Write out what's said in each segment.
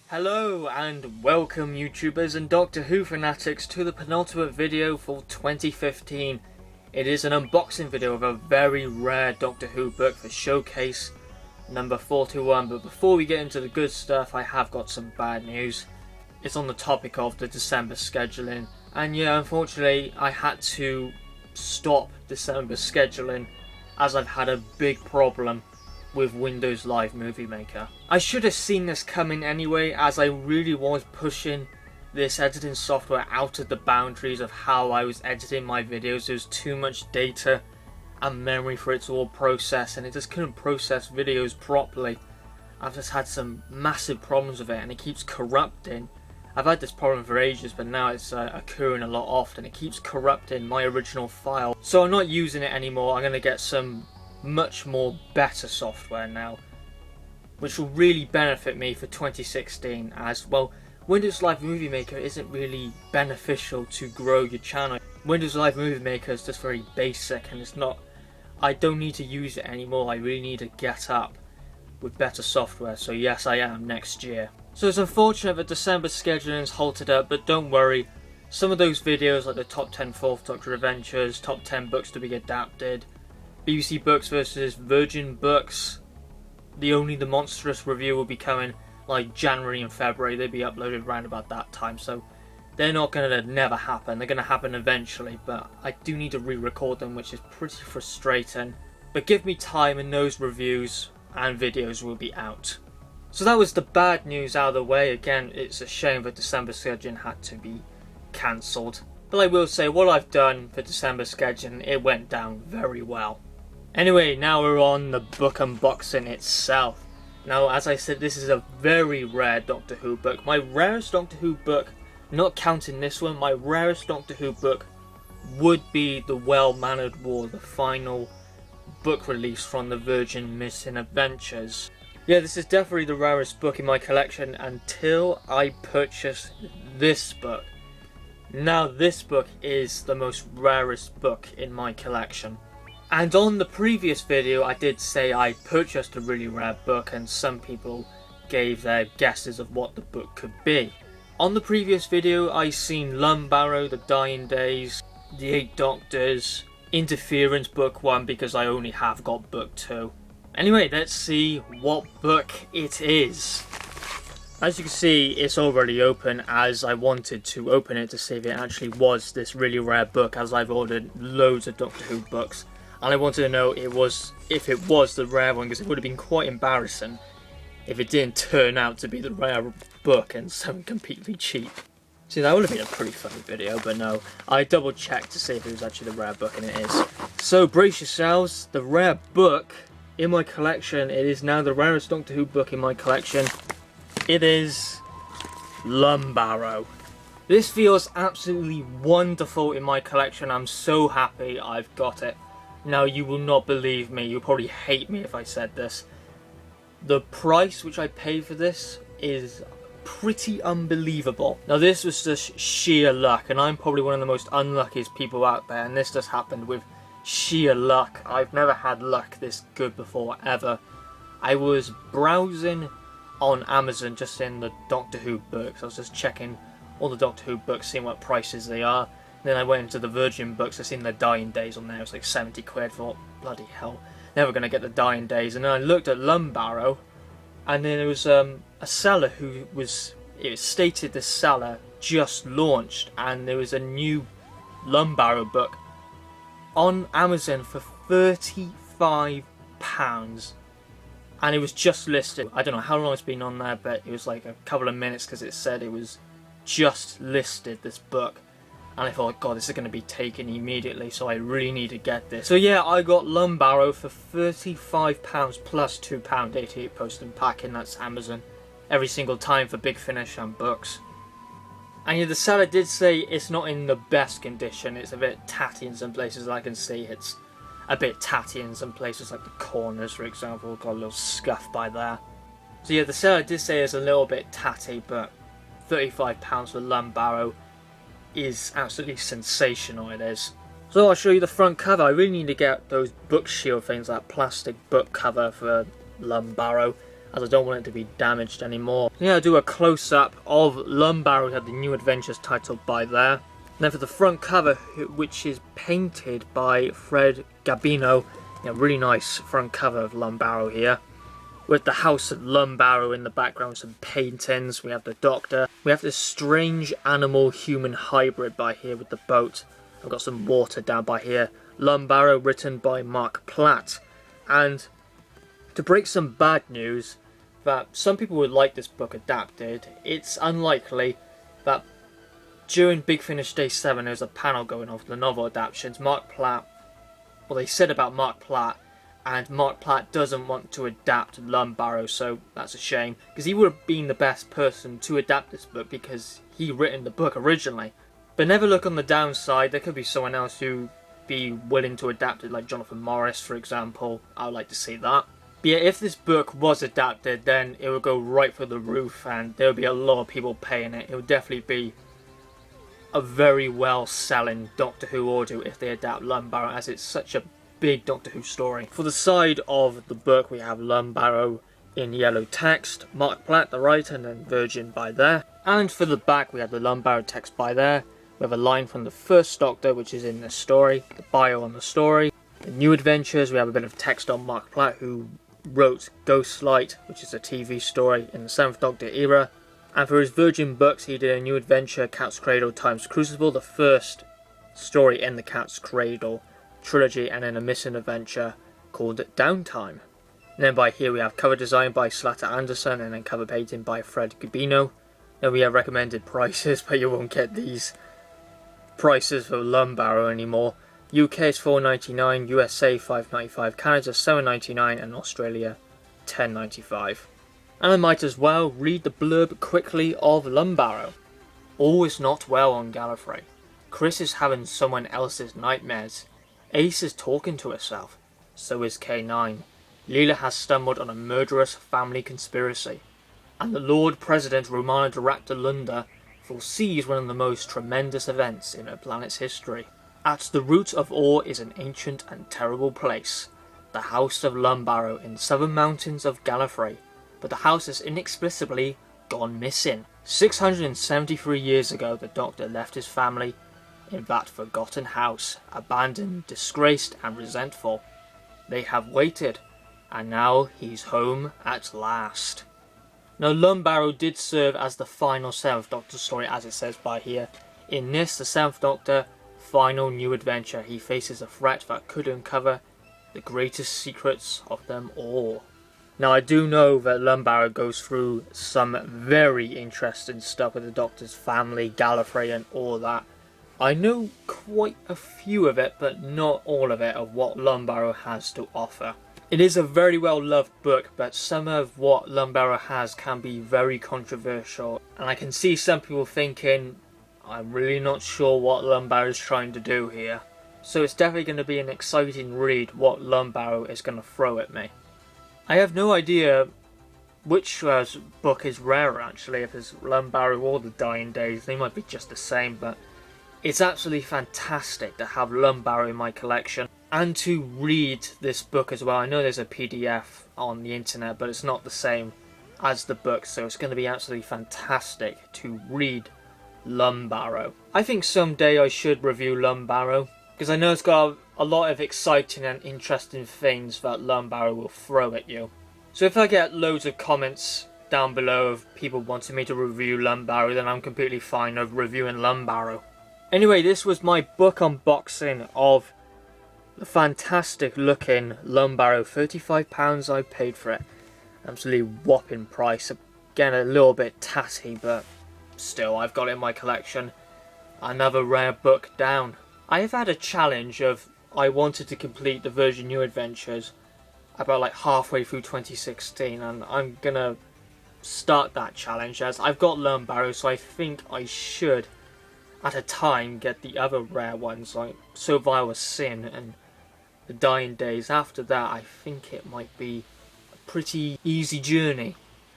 Hello and welcome YouTubers and Doctor Who fanatics to the penultimate video for 2015. It is an unboxing video of a very rare Doctor Who book for Showcase number 41, but before we get into the good stuff I have got some bad news. It's on the topic of the December scheduling, and yeah, unfortunately I had to stop December scheduling as I've had a big problem with Windows Live Movie Maker. I should have seen this coming anyway, as I really was pushing this editing software out of the boundaries of how I was editing my videos. There was too much data and memory for it to all process, and it just couldn't process videos properly. I've just had some massive problems with it, and it keeps corrupting. I've had this problem for ages, but now it's occurring a lot often. It keeps corrupting my original file, so I'm not using it anymore. I'm going to get some much more better software now, which will really benefit me for 2016, as well. Windows Live Movie Maker isn't really beneficial to grow your channel. Windows Live Movie Maker is just very basic, and it's not, I don't need to use it anymore. I really need to get up with better software, so yes, I am next year. So it's unfortunate that December scheduling is halted up, but don't worry, some of those videos like the top 10 4th Doctor adventures, top 10 books to be adapted, BBC Books versus Virgin Books, the Monstrous review will be coming like January and February. They'll be uploaded around about that time, so they're not going to never happen. They're going to happen eventually, but I do need to re-record them, which is pretty frustrating. But give me time and those reviews and videos will be out. So that was the bad news out of the way. Again, it's a shame that December scheduling had to be cancelled. But I will say, what I've done for December scheduling, it went down very well. Anyway, now we're on the book unboxing itself. Now, as I said, this is a very rare Doctor Who book. My rarest Doctor Who book, not counting this one, my rarest Doctor Who book would be The Well-Mannered War, the final book release from the Virgin Missing Adventures. Yeah, this is definitely the rarest book in my collection until I purchased this book. Now, this book is the most rarest book in my collection. And on the previous video I did say I purchased a really rare book, and some people gave their guesses of what the book could be. On the previous video I seen Lumbarrow, The Dying Days, The Eight Doctors, Interference book 1 because I only have got book 2. Anyway, let's see what book it is. As you can see, it's already open, as I wanted to open it to see if it actually was this really rare book, as I've ordered loads of Doctor Who books. And I wanted to know if it was the rare one, because it would have been quite embarrassing if it didn't turn out to be the rare book and something completely cheap. See, that would have been a pretty funny video, but no. I double checked to see if it was actually the rare book, and it is. So brace yourselves, the rare book in my collection, it is now the rarest Doctor Who book in my collection. It is Lumbarrow. This feels absolutely wonderful in my collection. I'm so happy I've got it. Now, you will not believe me, you'll probably hate me if I said this. The price which I paid for this is pretty unbelievable. Now, this was just sheer luck, and I'm probably one of the most unluckiest people out there, and this just happened with sheer luck. I've never had luck this good before, ever. I was browsing on Amazon just in the Doctor Who books. I was just checking all the Doctor Who books, seeing what prices they are. Then I went into the Virgin books. I seen The Dying Days on there. It was like 70 quid. Thought, bloody hell, never gonna get The Dying Days. And then I looked at Lumbarrow, and then there was a seller who was, it stated the seller just launched, and there was a new Lumbarrow book on Amazon for £35, and it was just listed. I don't know how long it's been on there, but it was like a couple of minutes, because it said it was just listed, this book. And I thought, God, this is going to be taken immediately, so I really need to get this. So yeah, I got Lumbarrow for £35 plus £2.88 post and packing. That's Amazon every single time for Big Finish and books. And yeah, the seller did say it's not in the best condition. It's a bit tatty in some places. I can see it's a bit tatty in some places, like the corners, for example. Got a little scuff by there. So yeah, the seller did say it's a little bit tatty, but £35 for Lumbarrow is absolutely sensational, it is. So I'll show you the front cover. I really need to get those book shield things, that plastic book cover for Lumbarrow. as I don't want it to be damaged anymore. Yeah, I'll do a close-up of Lumbarrow, had the New Adventures title by there. And then for the front cover, which is painted by Fred Gabino, yeah, really nice front cover of Lumbarrow here. With the House of Lumbarrow in the background, some paintings, we have the Doctor. We have this strange animal-human hybrid by here with the boat. I've got some water down by here. Lumbarrow, written by Mark Platt. And to break some bad news, that some people would like this book adapted, it's unlikely that during Big Finish Day 7 there was a panel going on for the novel adaptations. Mark Platt, well, they said about Mark Platt, and Mark Platt doesn't want to adapt Lumbarrow, so that's a shame, because he would have been the best person to adapt this book because he written the book originally. But never look on the downside, there could be someone else who be willing to adapt it, like Jonathan Morris, for example. I would like to see that. But yeah, if this book was adapted, then it would go right for the roof, and there would be a lot of people paying it. It would definitely be a very well-selling Doctor Who order if they adapt Lumbarrow, as it's such a big Doctor Who story. For the side of the book, we have Lumbarrow in yellow text, Mark Platt, the writer, and then Virgin by there. And for the back, we have the Lumbarrow text by there. We have a line from the first Doctor, which is in the story, the bio on the story. The New Adventures, we have a bit of text on Mark Platt, who wrote Ghostlight, which is a TV story in the 7th Doctor era. And for his Virgin books, he did a New Adventure, Cat's Cradle times Crucible, the first story in the Cat's Cradle trilogy, and then a missing adventure called Downtime. And then by here we have cover design by Slater Anderson, and then cover painting by Fred Gabino. Then we have recommended prices, but you won't get these prices for Lumbarrow anymore. UK is $4.99, USA $5.95, Canada $7.99, and Australia $10.95. And I might as well read the blurb quickly of Lumbarrow. All is not well on Gallifrey. Chris is having someone else's nightmares. Ace is talking to herself. So is K9. Leela has stumbled on a murderous family conspiracy. And the Lord President Romana Director Lunda foresees one of the most tremendous events in her planet's history. At the root of all is an ancient and terrible place, the House of Lumbarrow in southern mountains of Gallifrey, but the house is inexplicably gone missing. 673 years ago, the Doctor left his family in that forgotten house, abandoned, disgraced and resentful. They have waited, and now he's home at last. Now, Lumbarrow did serve as the final 7th Doctor story, as it says by here. In this, the 7th Doctor, final new adventure, he faces a threat that could uncover the greatest secrets of them all. Now, I do know that Lumbarrow goes through some very interesting stuff with the Doctor's family, Gallifrey and all that. I know quite a few of it, but not all of it, of what Lumbarrow has to offer. It is a very well loved book, but some of what Lumbarrow has can be very controversial, and I can see some people thinking, I'm really not sure what Lumbarrow is trying to do here. So it's definitely going to be an exciting read what Lumbarrow is going to throw at me. I have no idea which book is rarer actually, if it's Lumbarrow or The Dying Days. They might be just the same, but it's absolutely fantastic to have Lumbarrow in my collection and to read this book as well. I know there's a PDF on the internet, but it's not the same as the book, so it's going to be absolutely fantastic to read Lumbarrow. I think someday I should review Lumbarrow, because I know it's got a lot of exciting and interesting things that Lumbarrow will throw at you. So if I get loads of comments down below of people wanting me to review Lumbarrow, then I'm completely fine of reviewing Lumbarrow. Anyway, this was my book unboxing of the fantastic looking Lumbarrow. £35 I paid for it. Absolutely whopping price. Again, a little bit tatty, but still, I've got it in my collection. Another rare book down. I have had a challenge of I wanted to complete the Virgin New Adventures about like halfway through 2016, and I'm gonna start that challenge as I've got Lumbarrow, so I think I should at a time get the other rare ones like So Vile a Sin and The Dying Days. After that, I think it might be a pretty easy journey.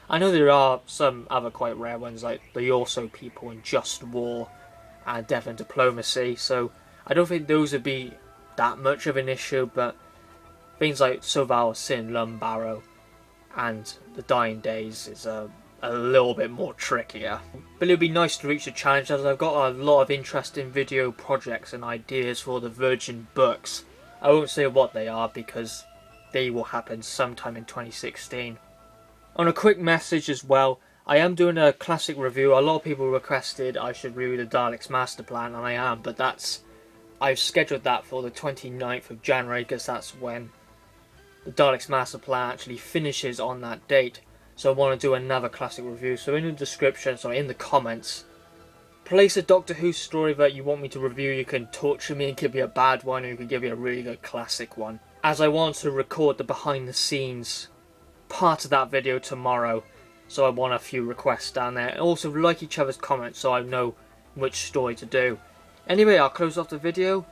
I know there are some other quite rare ones like The Also People and Just War and Death and Diplomacy, so I don't think those would be that much of an issue, but things like So Vile a Sin, Lumbarrow, and the Dying Days is a little bit more trickier. But it would be nice to reach the challenge, as I've got a lot of interesting video projects and ideas for the Virgin books. I won't say what they are because they will happen sometime in 2016. On a quick message as well, I am doing a classic review. A lot of people requested I should review the Daleks Master Plan, and I am, but I've scheduled that for the 29th of January because that's when the Daleks Master Plan actually finishes on that date. So I want to do another classic review. So in the description, in the comments, place a Doctor Who story that you want me to review. You can torture me and give me a bad one, or you can give me a really good classic one. As I want to record the behind the scenes part of that video tomorrow, so I want a few requests down there. And also like each other's comments so I know which story to do. Anyway, I'll close off the video.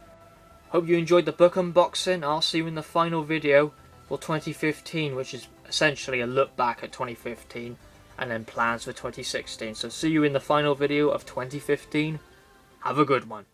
Hope you enjoyed the book unboxing. I'll see you in the final video for 2015, which is essentially a look back at 2015 and then plans for 2016. So see you in the final video of 2015. Have a good one.